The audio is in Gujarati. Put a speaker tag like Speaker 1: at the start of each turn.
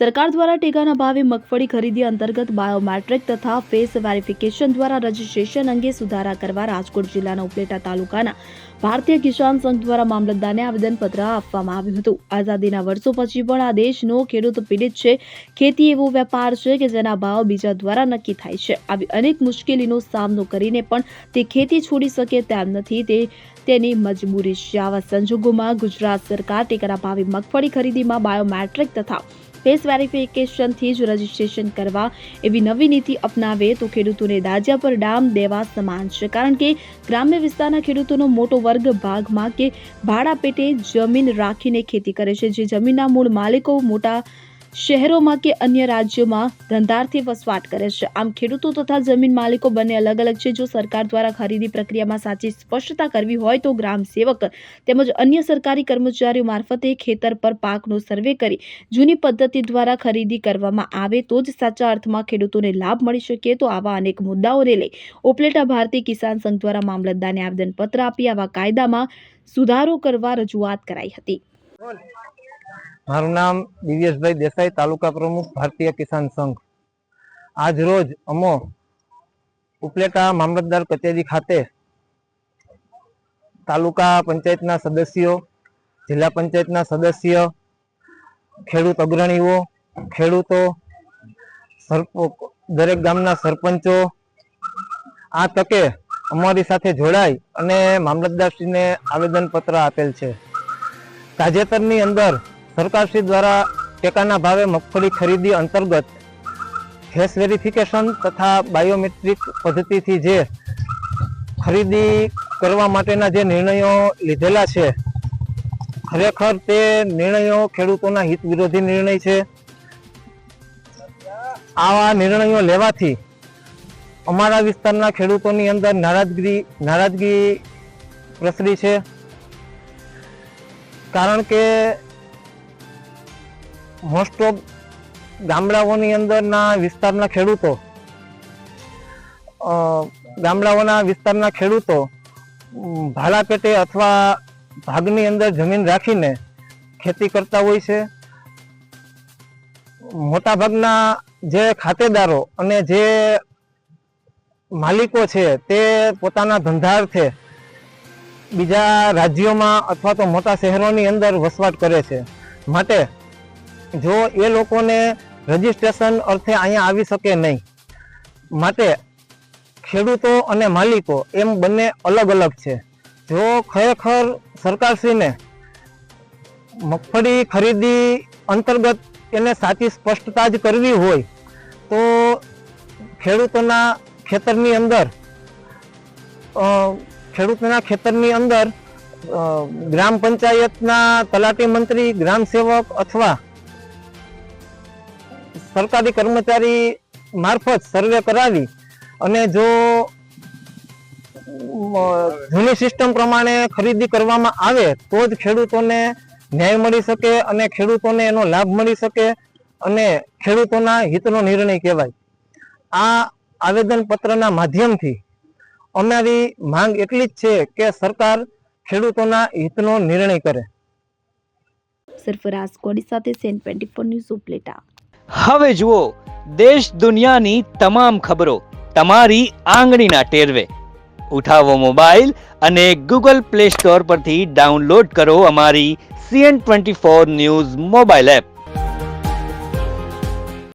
Speaker 1: સરકાર દ્વારા ટેકાના ભાવે મગફળી ખરીદી અંતર્ગત બાયોમેટ્રિક તથા ફેસ વેરિફિકેશન દ્વારા રજીસ્ટ્રેશન અંગે સુધારા કરવા રાજકોટ જિલ્લાના ઉપલેટા તાલુકાના ભારતીય કિસાન સંઘ દ્વારા મામલતદારને આવેદનપત્ર આપવામાં આવ્યું હતું. આઝાદીના વર્ષો પછી પણ આ દેશનો ખેડૂત પીડિત છે. ખેતી એવો વેપાર છે કે જેના ભાવ બીજા દ્વારા નક્કી થાય છે. આવી અનેક મુશ્કેલીનો સામનો કરીને પણ તે ખેતી છોડી શકે તેમ નથી. તેની મજબૂરી છે. આવા સંજોગોમાં ગુજરાત સરકાર ટેકાના ભાવે મગફળી ખરીદીમાં બાયોમેટ્રિક તથા ફેસ વેરિફિકેશનથી જ રજીસ્ટ્રેશન કરવા એવી નવી નીતિ અપનાવે તો ખેડૂતોને દાજ્યા પર ડામ દેવા સમાન છે. કારણ કે ગ્રામ્ય વિસ્તારના ખેડૂતોનો મોટો વર્ગ ભાગમાં કે ભાડા પેટે જમીન રાખીને ખેતી કરે છે. જે જમીનના મૂળ માલિકો મોટા શહેરોમાં કે અન્ય રાજ્યોમાં ધંધાર્થે વસવાટ કરે છે. આમ ખેડૂતો તથા જમીન માલિકો બંને અલગ અલગ છે. જો સરકાર દ્વારા ખરીદી પ્રક્રિયામાં સાચી સ્પષ્ટતા કરવી હોય તો ગ્રામ સેવક તેમજ અન્ય સરકારી કર્મચારીઓ મારફતે ખેતર પર પાકનો સર્વે કરી જૂની પદ્ધતિ દ્વારા ખરીદી કરવામાં આવે તો જ સાચા અર્થમાં ખેડૂતોને લાભ મળી શકે. તો આવા અનેક મુદ્દાઓને લઈ ઉપલેટા ભારતીય કિસાન સંઘ દ્વારા મામલતદારને આવેદનપત્ર આપી આવા કાયદામાં સુધારો કરવા રજૂઆત કરાઈ હતી.
Speaker 2: મારું નામ દિવ્યેશભાઈ દેસાઈ, તાલુકા પ્રમુખ ભારતીય કિસાન સંઘ. આજ રોજ અમો ઉપલેટા મામલતદાર કચેરી ખાતે તાલુકા પંચાયતના સદસ્યો, જિલ્લા પંચાયતના સદસ્ય, ખેડૂત અગ્રણીઓ, ખેડૂતો, દરેક ગામના સરપંચો આ તકે અમારી સાથે જોડાઈ અને મામલતદારશ્રીને આવેદનપત્ર આપેલ છે. તાજેતરની અંદર સરકારશ્રી દ્વારા ટેકાના ભાવે મગફળી ખરીદી અંતર્ગત ફેસ વેરિફિકેશન તથા બાયોમેટ્રિક પદ્ધતિથી જે ખરીદી કરવા માટેના જે નિર્ણયો લીધેલા છે, ખરેખર તે નિર્ણયો ખેડૂતોના હિત વિરોધી નિર્ણય છે. આવા નિર્ણયો લેવાથી અમારા વિસ્તારના ખેડૂતોની અંદર નારાજગી પ્રસરી છે. કારણ કે મોસ્ટ ઓફ ગામડાઓની અંદરના વિસ્તારના ખેડૂતો ભાડા પેટે અથવા ભાગની અંદર જમીન રાખીને ખેતી કરતા હોય છે. મોટા ભાગના જે ખાતેદારો અને જે માલિકો છે તે પોતાના ધંધાર્થે બીજા રાજ્યોમાં અથવા તો મોટા શહેરોની અંદર વસવાટ કરે છે. માટે જો એ લોકોને રજીસ્ટ્રેશન અર્થે અહીંયા આવી શકે નહીં, માટે ખેડૂતો અને માલિકો એમ બંને અલગ અલગ છે. જો ખરેખર સરકારશ્રીને મગફળી ખરીદી અંતર્ગત એને સાચી સ્પષ્ટતા જ કરવી હોય તો ખેડૂતોના ખેતરની અંદર ગ્રામ પંચાયતના તલાટી મંત્રી, ગ્રામ સેવક અથવા સરકારી કર્મચારી મારફત સર્વે કરાવી અને જો જૂની સિસ્ટમ પ્રમાણે ખરીદી કરવામાં આવે તો જ ખેડૂતોને ન્યાય મળી શકે અને ખેડૂતોને એનો લાભ મળી શકે અને ખેડૂતોના હિતનો નિર્ણય કહેવાય. આ આવેદનપત્રના માધ્યમથી અમારી માંગ એટલી જ છે કે સરકાર ખેડૂતોના હિતનો નિર્ણય કરે.
Speaker 1: સરફરાઝ કોડી સાથે સેન 24 ન્યૂઝ ઉપલેટા.
Speaker 3: હવે જુઓ દેશ દુનિયાની તમામ ખબરો તમારી આંગળીના ટેરવે. ઉઠાવો મોબાઈલ અને ગૂગલ પ્લે સ્ટોર પરથી ડાઉનલોડ કરો અમારી CN24 ન્યૂઝ મોબાઈલ એપ.